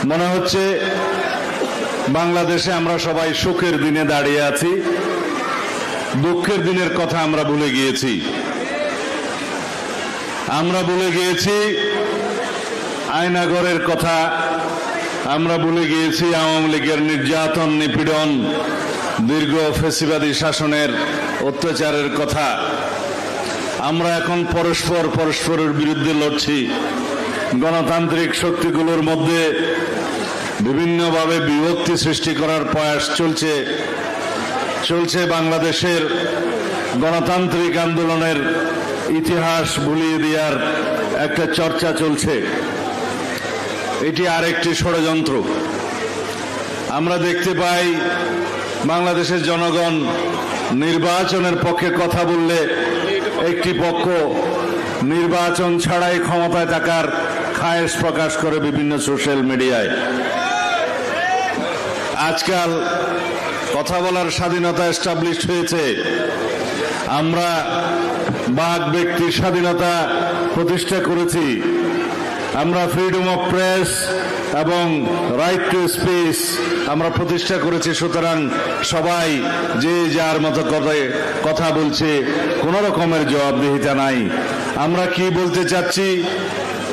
মনে হচ্ছে বাংলাদেশে আমরা সবাই সুখের দিনে দাঁড়িয়ে আছি, দুঃখের দিনের কথা আমরা ভুলে গিয়েছি। আমরা ভুলে গিয়েছি আয়নাঘরের কথা, আমরা ভুলে গিয়েছি আওয়ামী লীগের নির্যাতন নিপীড়ন, দীর্ঘ ফ্যাসিবাদী শাসনের অত্যাচারের কথা। আমরা এখন পরস্পরের বিরুদ্ধে লড়ছি। গণতান্ত্রিক শক্তিগুলোর মধ্যে বিভিন্নভাবে বিভক্তি সৃষ্টি করার প্রয়াস চলছে। বাংলাদেশের গণতান্ত্রিক আন্দোলনের ইতিহাস ভুলিয়ে দেওয়ার একটা চর্চা চলছে। এটি আরেকটি ষড়যন্ত্র। আমরা দেখতে পাই বাংলাদেশের জনগণ নির্বাচনের পক্ষে কথা বললে একটি পক্ষ নির্বাচন ছাড়াই ক্ষমতায় থাকার খায়েশ প্রকাশ করে বিভিন্ন সোশ্যাল মিডিয়ায়। আজকাল কথা বলার স্বাধীনতা এস্টাবলিশড হয়েছে। আমরা বাক ব্যক্তির স্বাধীনতা প্রতিষ্ঠা করেছি। আমরা ফ্রিডম অফ প্রেস এবং রাইট টু স্পিচ আমরা প্রতিষ্ঠা করেছি। সুতরাং সবাই যে যার মতো কথা বলছে, কোন রকমের জবাবদিহিতা নাই। আমরা কি বলতে চাচ্ছি,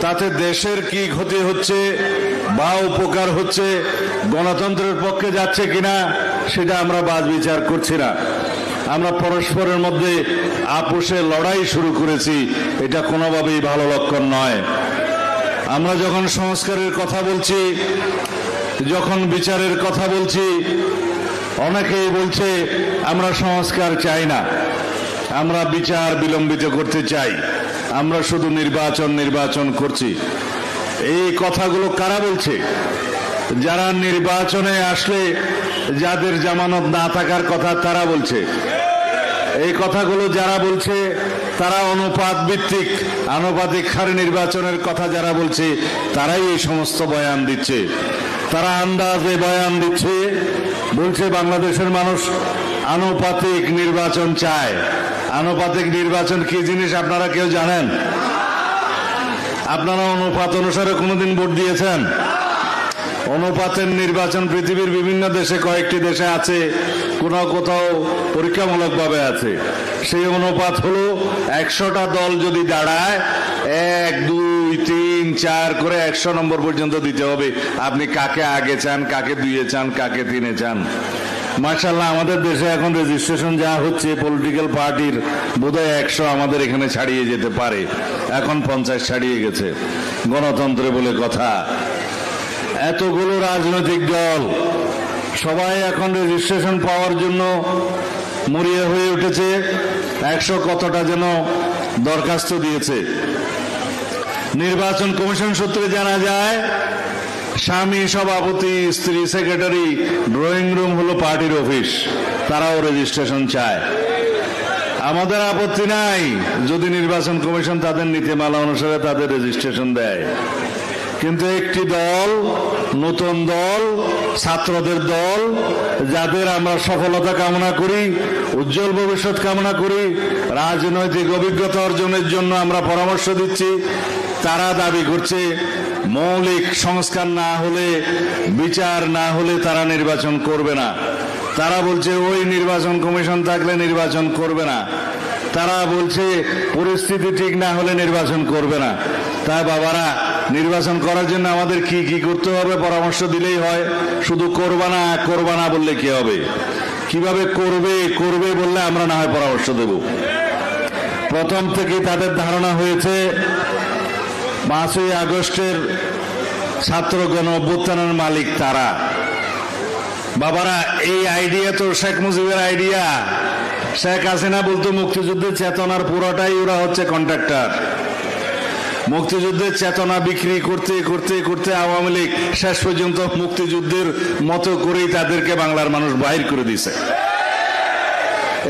তাতে দেশের কি ক্ষতি হচ্ছে বা উপকার হচ্ছে, গণতন্ত্রের পক্ষে যাচ্ছে কিনা, সেটা আমরা বাদ বিচার করছি না। আমরা পরস্পরের মধ্যে আপোষে লড়াই শুরু করেছি, এটা কোনোভাবেই ভালো লক্ষণ নয়। আমরা যখন সংস্কারের কথা বলছি, যখন বিচারের কথা বলছি, অনেকেই বলছে আমরা সংস্কার চাই না, আমরা বিচার বিলম্বিত করতে চাই, আমরা শুধু নির্বাচন করছি। এই কথাগুলো কারা বলছে? যারা নির্বাচনে আসলে যাদের জামানত না থাকার কথা তারা বলছে। এই কথাগুলো যারা বলছে তারা আনুপাতিক হারে নির্বাচনের কথা যারা বলছে তারাই এই সমস্ত বয়ান দিচ্ছে। তারা আন্দাজে বয়ান দিচ্ছে, বলছে বাংলাদেশের মানুষ আনুপাতিক নির্বাচন চায়। আনুপাতিক নির্বাচন কি জিনিস আপনারা কেউ জানেন? আপনারা অনুপাত অনুসারে কোনোদিন ভোট দিয়েছেন? অনুপাতের নির্বাচন পৃথিবীর বিভিন্ন দেশে, কয়েকটি দেশে আছে, কোথাও পরীক্ষামূলকভাবে আছে। সেই অনুপাত হলো 100টা দল যদি দাঁড়ায় 1, 2, 3, 4 করে 100 নম্বর পর্যন্ত দিতে হবে। আপনি কাকে আগে চান, কাকে 2-এ চান, কাকে 3-এ চান। মাশাআল্লাহ, আমাদের দেশে এখন রেজিস্ট্রেশন যা হচ্ছে পলিটিক্যাল পার্টির বোধহয় 100 আমাদের এখানে ছাড়িয়ে যেতে পারে। এখন 50 ছাড়িয়ে গেছে। গণতন্ত্রে বলে কথা। এতগুলো রাজনৈতিক দল সবাই এখন রেজিস্ট্রেশন পাওয়ার জন্য মরিয়া হয়ে উঠেছে। 100 কতটা যেন দরখাস্ত দিয়েছে। নির্বাচন কমিশন সূত্রে জানা যায়, স্বামী সভাপতি, স্ত্রী সেক্রেটারি, ড্রয়িং রুম হলো পার্টির অফিস, তারাও রেজিস্ট্রেশন চায়। আমাদের আপত্তি নাই যদি নির্বাচন কমিশন তাদের নীতিমালা অনুসারে তাদের রেজিস্ট্রেশন দেয়। কিন্তু একটি দল, নতুন দল, ছাত্রদের দল, যাদের আমরা সফলতা কামনা করি, উজ্জ্বল ভবিষ্যৎ কামনা করি, রাজনৈতিক অভিজ্ঞতা অর্জনের জন্য আমরা পরামর্শ দিচ্ছি, তারা দাবি করছে মৌলিক সংস্কার না হলে, বিচার না হলে তারা নির্বাচন করবে না। তারা বলছে ওই নির্বাচন কমিশন থাকলে নির্বাচন করবে না। তারা বলছে পরিস্থিতি ঠিক না হলে নির্বাচন করবে না। তাই বাবারা, নির্বাচন করার জন্য আমাদের কি করতে হবে পরামর্শ দিলেই হয়। শুধু করবা না বললে কি হবে? কিভাবে করবে বললে আমরা না হয় পরামর্শ দেব। প্রথম থেকে তাদের ধারণা হয়েছে 5ই আগস্টের ছাত্র গণ অভ্যুত্থানের মালিক তারা। বাবারা, এই আইডিয়া তো শেখ মুজিবের আইডিয়া। শেখ হাসিনা বলতো মুক্তিযুদ্ধের চেতনার পুরোটাই ওরা হচ্ছে কন্ট্রাক্টর। মুক্তিযুদ্ধের চেতনা বিক্রি করতে করতে করতে আওয়ামী লীগ শেষ পর্যন্ত মুক্তিযুদ্ধের মতো করেই তাদেরকে বাংলার মানুষ বাহির করে দিয়েছে।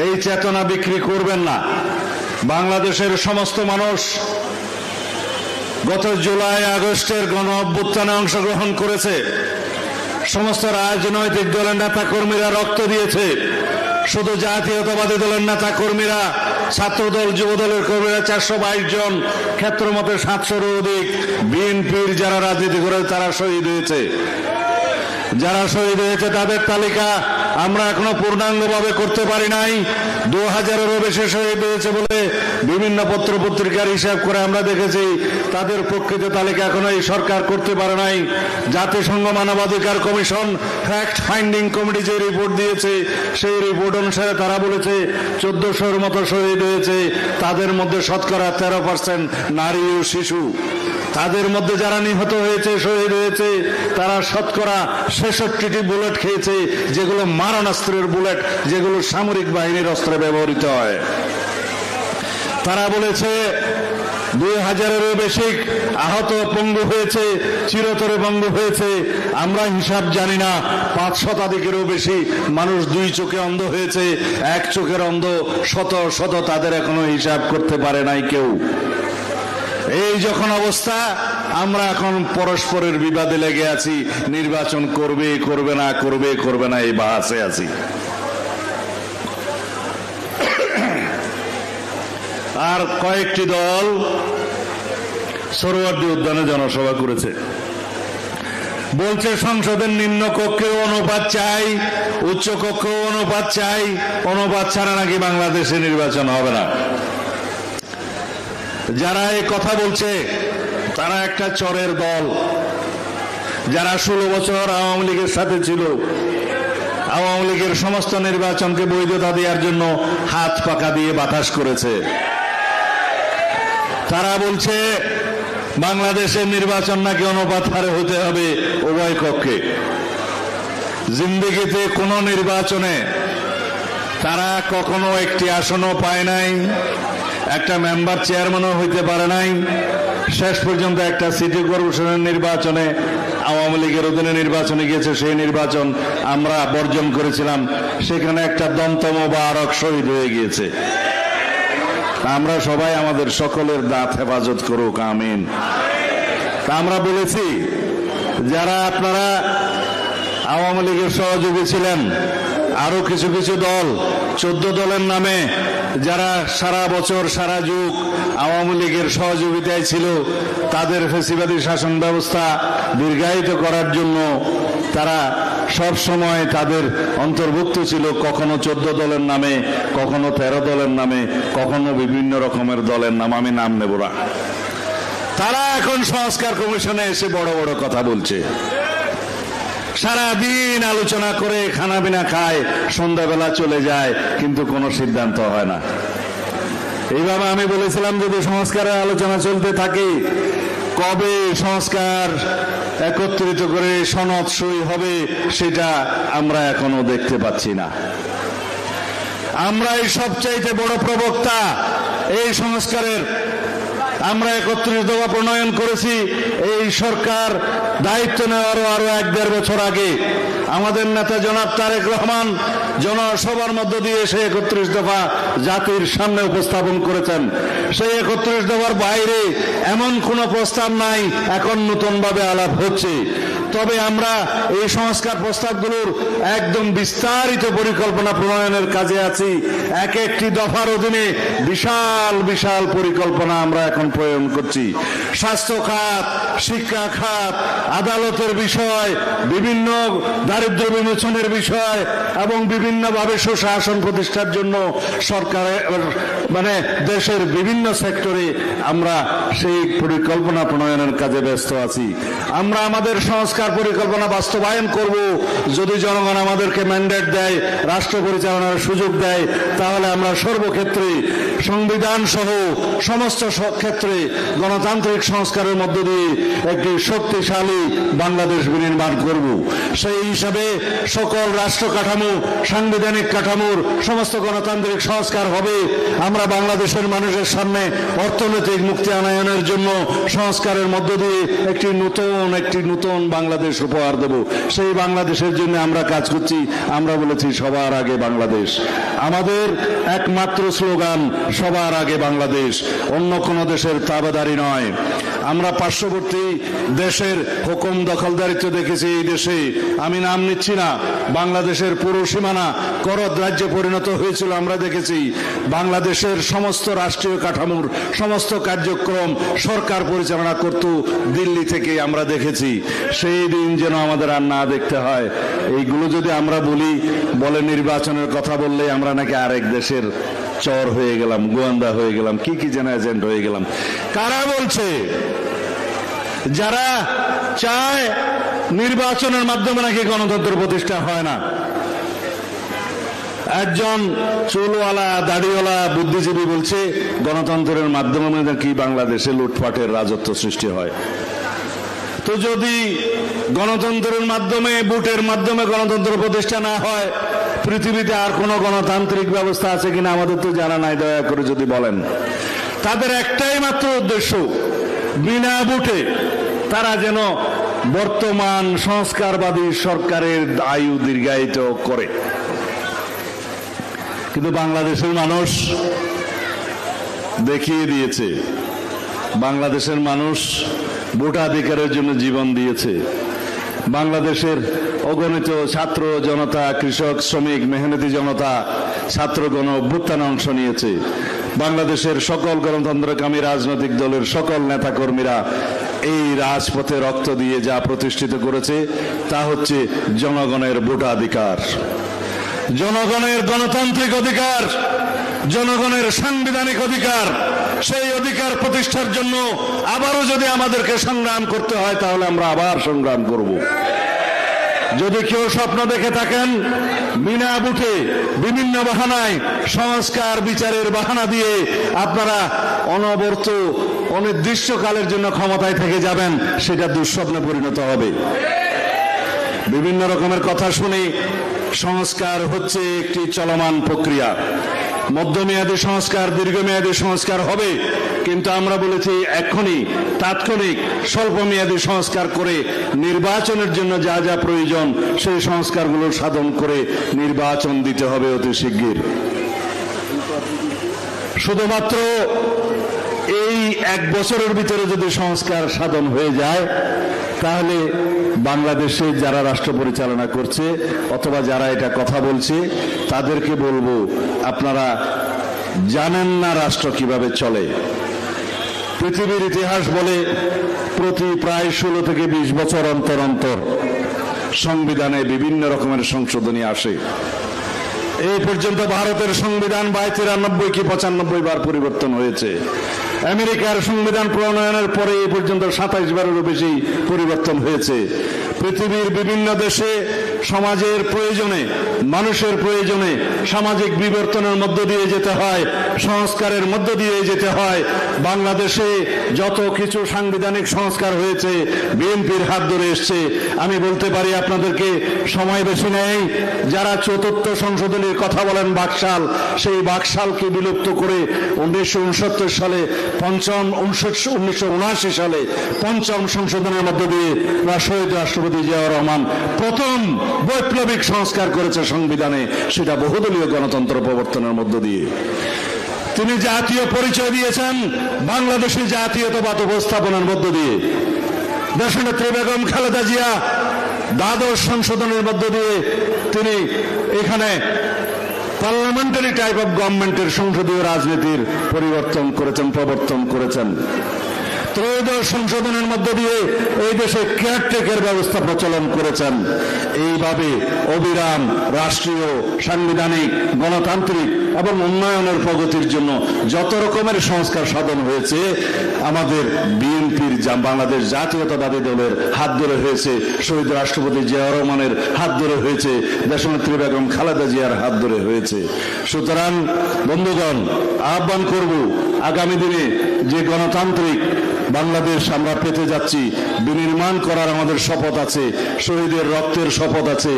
এই চেতনা বিক্রি করবেন না। বাংলাদেশের সমস্ত মানুষ গত জুলাই আগস্টের গণ অভ্যুত্থানে অংশগ্রহণ করেছে। সমস্ত রাজনৈতিক দলের নেতা কর্মীরা রক্ত দিয়েছে। শুধু জাতীয়তাবাদী দলের নেতা কর্মীরা, ছাত্রদল, যুবদলের কর্মীরা 422 জন, ক্ষেত্রমতে 700-এর অধিক। বিএনপির যারা রাজনীতি করে তারা শহীদ হয়েছে। যারা শহীদ হয়েছে তাদের তালিকা আমরা এখনো পূর্ণাঙ্গভাবে করতে পারি নাই। 2000-এরও বেশি শহীদ হয়েছে বলে বিভিন্ন পত্র পত্রিকার হিসাব করে আমরা দেখেছি। তাদের প্রকৃত তালিকা এখনো এই সরকার করতে পারে নাই। জাতিসংঘ মানবাধিকার কমিশন ফ্যাক্ট ফাইন্ডিং কমিটি যে রিপোর্ট দিয়েছে, সেই রিপোর্ট অনুসারে তারা বলেছে 1400-এর মতো শহীদ হয়েছে। তাদের মধ্যে শতকরা 13% নারী ও শিশু। তাদের মধ্যে যারা নিহত হয়েছে, শহীদ হয়েছে, তারা শতকরা 66টি বুলেট খেয়েছে, যেগুলো মারণাস্ত্রের বুলেট, যেগুলো সামরিক বাহিনীর অস্ত্রে ব্যবহৃত হয়। তারা বলেছে 2000-এরও বেশি আহত, পঙ্গু হয়েছে, চিরতরে পঙ্গু হয়েছে। আমরা হিসাব জানি না। 5 শতাধিকেরও বেশি মানুষ 2 চোখে অন্ধ হয়েছে, 1 চোখের অন্ধ শত শত, তাদের এখনো হিসাব করতে পারে নাই কেউ। এই যখন অবস্থা, আমরা এখন পরস্পরের বিবাদে লেগে আছি। নির্বাচন করবে করবে না, করবে করবে না, এই বাহাসে আছি। আর কয়েকটি দল সোহরাওয়ার্দী উদ্যানে জনসভা করেছে, বলছে সংসদের নিম্ন কক্ষেও অনুপাত চাই, উচ্চ কক্ষেও অনুপাত চাই। অনুপাত ছাড়া নাকি বাংলাদেশে নির্বাচন হবে না। যারা এই কথা বলছে তারা একটা চোরের দল। যারা 16 বছর আওয়ামী লীগের সাথে ছিল, আওয়ামী লীগের সমস্ত নির্বাচনকে বৈধতা দেওয়ার জন্য হাত পাকা দিয়ে বাতাস করেছে। তারা বলছে বাংলাদেশের নির্বাচন নাকি অনুপাত হারে হতে হবে উভয় কক্ষে। জিন্দেগিতে কোন নির্বাচনে তারা কখনো একটি আসনও পায় নাই, একটা মেম্বার চেয়ারম্যানও হইতে পারে নাই। শেষ পর্যন্ত একটা সিটি কর্পোরেশনের নির্বাচনে আওয়ামী লীগের অধীনে নির্বাচনে গিয়েছে, সেই নির্বাচন আমরা বর্জন করেছিলাম। সেখানে একটা দমতম বারক শহীদ হয়ে গিয়েছে। আমরা সবাই আমাদের সকলের দাঁত হেফাজত করুক, আমিন। তা আমরা বলেছি, যারা আপনারা আওয়ামী লীগের সহযোগী ছিলেন, আরো কিছু কিছু দল, 14 দলের নামে যারা সারা বছর সারা যুগ আওয়ামী লীগের সহযোগিতায় ছিল, তাদের ফ্যাসিবাদী শাসন ব্যবস্থা দীর্ঘায়িত করার জন্য তারা সব সময় তাদের অন্তর্ভুক্ত ছিল। কখনো 14 দলের নামে, কখনো 13 দলের নামে, কখনো বিভিন্ন রকমের দলের নাম, আমি নাম নেব না। তারা এখন সংস্কার কমিশনে এসে বড় বড় কথা বলছে। সারাদিন আলোচনা করে খানা পিনা খায়, সন্ধ্যাবেলা চলে যায়, কিন্তু কোনো সিদ্ধান্ত হয় না। এইভাবে আমি বলেছিলাম, যদি সংস্কারের আলোচনা চলতে থাকে, কবে সংস্কার একত্রিত করে সনদ সই হবে সেটা আমরা এখনো দেখতে পাচ্ছি না। আমরাই সবচাইতে বড় প্রবক্তা এই সংস্কারের। আমরা 31 দফা প্রণয়ন করেছি। এই সরকার দায়িত্ব নেওয়ারও আরো 1-1.5 বছর আগে আমাদের নেতা জনাব তারেক রহমান জনসভার মধ্য দিয়ে সেই 31 দফা জাতির সামনে উপস্থাপন করেছেন। সেই 31 দফার বাইরে এমন কোন প্রস্তাব নাই, এখন নতুনভাবে আলাপ হচ্ছে। তবে আমরা এই সংস্কার প্রস্তাবগুলোর একদম বিস্তারিত পরিকল্পনা প্রণয়নের কাজে আছি। এক একটি দফার অধীনে বিশাল বিশাল পরিকল্পনা আমরা এখন প্রয়োগ করছি। স্বাস্থ্য খাত, শিক্ষা খাত, আদালতের বিষয়, বিভিন্ন দারিদ্র বিমোচনের বিষয় এবং বিভিন্নভাবে সুশাসন প্রতিষ্ঠার জন্য সরকারের দেশের বিভিন্ন সেক্টরে আমরা সেই পরিকল্পনা প্রণয়নের কাজে ব্যস্ত আছি। আমরা আমাদের সংস্কার পরিকল্পনা বাস্তবায়ন করব যদি জনগণ আমাদেরকে ম্যান্ডেট দেয়, রাষ্ট্র পরিচালনার সুযোগ দেয়, তাহলে আমরা সর্বক্ষেত্রে সংবিধান সহ সমস্ত ক্ষেত্রে গণতান্ত্রিক সংস্কারের মধ্য দিয়ে একটি শক্তিশালী বাংলাদেশ বিনির্মাণ করব। সেই হিসাবে সকল রাষ্ট্র কাঠামো, সাংবিধানিক কাঠামোর সমস্ত গণতান্ত্রিক সংস্কার হবে। আমরা বাংলাদেশের মানুষের সামনে অর্থনৈতিক মুক্তি আনয়নের জন্য সংস্কারের মধ্য দিয়ে একটি নতুন বাংলাদেশ উপহার দেব। সেই বাংলাদেশের জন্য আমরা কাজ করছি। আমরা বলেছি সবার আগে বাংলাদেশ। আমাদের একমাত্র স্লোগান সবার আগে বাংলাদেশ, অন্য কোন দেশের তাবেদারি নয়। আমরা পার্শ্ববর্তী দেশের হুকুম দখলদারিত্ব দেখেছি। এই দেশে আমি নাম নিচ্ছি না, বাংলাদেশের পুরো সীমানা করদ রাজ্যে পরিণত হয়েছিল। আমরা দেখেছি বাংলাদেশের সমস্ত রাষ্ট্রীয় কাঠামোর সমস্ত কার্যক্রম সরকার পরিচালনা করত দিল্লি থেকে, আমরা দেখেছি। সেই দিন যেন আমাদের আর না দেখতে হয়। এইগুলো যদি আমরা বলে নির্বাচনের কথা বললে আমরা নাকি আরেক দেশের চর হয়ে গেলাম, গোয়েন্দা হয়ে গেলাম, কি কি যেন এজেন্ট হয়ে গেলাম। কারা বলছে? যারা চায় নির্বাচনের মাধ্যমে নাকি গণতন্ত্র প্রতিষ্ঠা হয় না। একজন চুলওয়ালা দাড়িওয়ালা বুদ্ধিজীবী বলছে গণতন্ত্রের মাধ্যমে নাকি বাংলাদেশে লুটপাটের রাজত্ব সৃষ্টি হয়। তো যদি গণতন্ত্রের মাধ্যমে, ভোটের মাধ্যমে গণতন্ত্র প্রতিষ্ঠা না হয়, পৃথিবীতে আর কোন গণতান্ত্রিক ব্যবস্থা আছে কিনা আমাদের তো জানা নাই। দয়া করে যদি বলেন। তাদের একটাই মাত্র উদ্দেশ্য, বিনা ভোটে তারা যেন বর্তমান সংস্কারবাদী সরকারের আয়ু দীর্ঘায়িত করে। কিন্তু বাংলাদেশের মানুষ দেখিয়ে দিয়েছে, বাংলাদেশের মানুষ ভোটাধিকারের জন্য জীবন দিয়েছে। বাংলাদেশের অগণিত ছাত্র জনতা, কৃষক, শ্রমিক, মেহনতি জনতা ছাত্রগণ অভ্যুত্থানে অংশ নিয়েছে। বাংলাদেশের সকল গণতন্ত্রকামী রাজনৈতিক দলের সকল নেতাকর্মীরা এই রাজপথে রক্ত দিয়ে যা প্রতিষ্ঠিত করেছে তা হচ্ছে জনগণের ভোটাধিকার, জনগণের গণতান্ত্রিক অধিকার, জনগণের সাংবিধানিক অধিকার। সেই অধিকার প্রতিষ্ঠার জন্য আবারও যদি আমাদেরকে সংগ্রাম করতে হয় তাহলে আমরা আবার সংগ্রাম করব। যদি কেউ স্বপ্ন দেখে থাকেন বিনা ভোটে বিভিন্ন বাহানায়, সংস্কার বিচারের বাহানা দিয়ে আপনারা অনবরত অনির্দিষ্টকালের জন্য ক্ষমতায় থেকে যাবেন, সেটা দুঃস্বপ্নে পরিণত হবে। বিভিন্ন রকমের কথা শুনি সংস্কার হচ্ছে একটি চলমান প্রক্রিয়া, মধ্যমেয়াদী সংস্কার, দীর্ঘমেয়াদী সংস্কার হবে। কিন্তু আমরা বলেছি এখনই তাৎক্ষণিক স্বল্পমেয়াদী সংস্কার করে নির্বাচনের জন্য যা যা প্রয়োজন সেই সংস্কারগুলো সাধন করে নির্বাচন দিতে হবে অতি শিগগির। শুধুমাত্র এই এক বছরের ভিতরে যদি সংস্কার সাধন হয়ে যায় তাহলে বাংলাদেশে যারা রাষ্ট্র পরিচালনা করছে অথবা যারা এটা কথা বলছে তাদেরকে বলবো, আপনারা জানেন না রাষ্ট্র কিভাবে চলে। পৃথিবীর ইতিহাস বলে প্রতি প্রায় 16 থেকে 20 বছর অন্তর অন্তর সংবিধানে বিভিন্ন রকমের সংশোধনী আসে। এই পর্যন্ত ভারতের সংবিধান 93 কি 95 বার পরিবর্তন হয়েছে। আমেরিকার সংবিধান প্রণয়নের পরে এই পর্যন্ত 27 বারেরও বেশি পরিবর্তন হয়েছে। পৃথিবীর বিভিন্ন দেশে সমাজের প্রয়োজনে, মানুষের প্রয়োজনে সামাজিক বিবর্তনের মধ্য দিয়ে যেতে হয়, সংস্কারের মধ্য দিয়ে যেতে হয়। বাংলাদেশে যত কিছু সাংবিধানিক সংস্কার হয়েছে বিএনপির হাত ধরে এসছে। আমি বলতে পারি আপনাদেরকে, সময় বেশি নেই, যারা চতুর্থ সংশোধনীর কথা বলেন বাকশাল, সেই বাকশালকে বিলুপ্ত করে 1969 সালে 1979 সালে পঞ্চম সংশোধনের মধ্য দিয়ে শহীদ রাষ্ট্রপতি জিয়াউর রহমান প্রথম বৈপ্লবিক সংস্কার করেছে সংবিধানে, সেটা বহুদলীয় গণতন্ত্র প্রবর্তনের মধ্য দিয়ে। তিনি জাতীয় পরিচয় দিয়েছেন বাংলাদেশি জাতীয়তাবাদ উপস্থাপনের মধ্য দিয়ে। দেশনেত্রী বেগম খালেদা জিয়া দ্বাদশ সংশোধনের মধ্য দিয়ে তিনি এখানে পার্লামেন্টারি টাইপ অফ গভর্নমেন্টের সংসদীয় রাজনীতির পরিবর্তন করেছেন, প্রবর্তন করেছেন। ত্রয়োদশ সংশোধনের মধ্য দিয়ে এই দেশে কেয়ারটেকার ব্যবস্থা প্রচলন করেছেন। এইভাবে অবিরাম রাষ্ট্রীয়, সাংবিধানিক, গণতান্ত্রিক এবং উন্নয়নের প্রগতির জন্য যত রকমের সংস্কার সাধন হয়েছে আমাদের বিএনপির, বাংলাদেশ জাতীয়তাবাদী দলের হাত ধরে হয়েছে, শহীদ রাষ্ট্রপতি জিয়াউর রহমানের হাত ধরে হয়েছে, দেশনেত্রী বেগম খালেদা জিয়ার হাত ধরে হয়েছে। সুতরাং বন্ধুগণ, আহ্বান করব আগামী দিনে যে গণতান্ত্রিক বাংলাদেশ আমরা পেতে যাচ্ছি, বিনির্মাণ করার আমাদের শপথ আছে, শহীদের রক্তের শপথ আছে,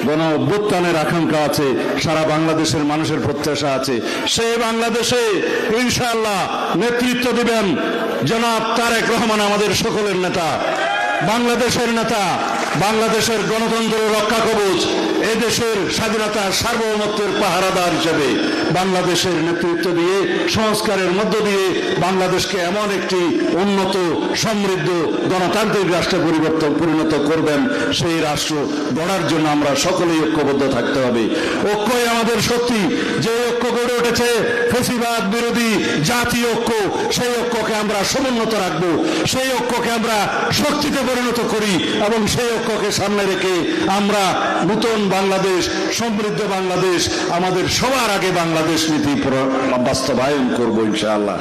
গণ অভ্যুত্থানের আকাঙ্ক্ষা আছে, সারা বাংলাদেশের মানুষের প্রত্যাশা আছে। সেই বাংলাদেশে ইনশাআল্লাহ নেতৃত্ব দিবেন জনাব তারেক রহমান, আমাদের সকলের নেতা, বাংলাদেশের নেতা, বাংলাদেশের গণতন্ত্র রক্ষা কবচ, এদেশের স্বাধীনতার সার্বভৌমত্বের পাহারাদার হিসেবে বাংলাদেশের নেতৃত্ব দিয়ে সংস্কারের মধ্য দিয়ে বাংলাদেশকে এমন একটি উন্নত সমৃদ্ধ গণতান্ত্রিক রাষ্ট্রে পরিণত করবেন, সেই রাষ্ট্র গড়ার জন্য আমরা সকলেই ঐক্যবদ্ধ থাকতে হবে। ঐক্যই আমাদের শক্তি। যে ঐক্য গড়ে উঠেছে ফ্যাসিবাদ বিরোধী জাতীয় ঐক্য, সেই ঐক্যকে আমরা সমুন্নত রাখবো, সেই ঐক্যকে আমরা শক্তিতে পরিণত করি এবং সেই ঐক্যকে সামনে রেখে আমরা নতুন বাংলাদেশ, সমৃদ্ধ বাংলাদেশ, আমাদের সবার আগে বাংলাদেশ নীতি বাস্তবায়ন করবো ইনশাআল্লাহ।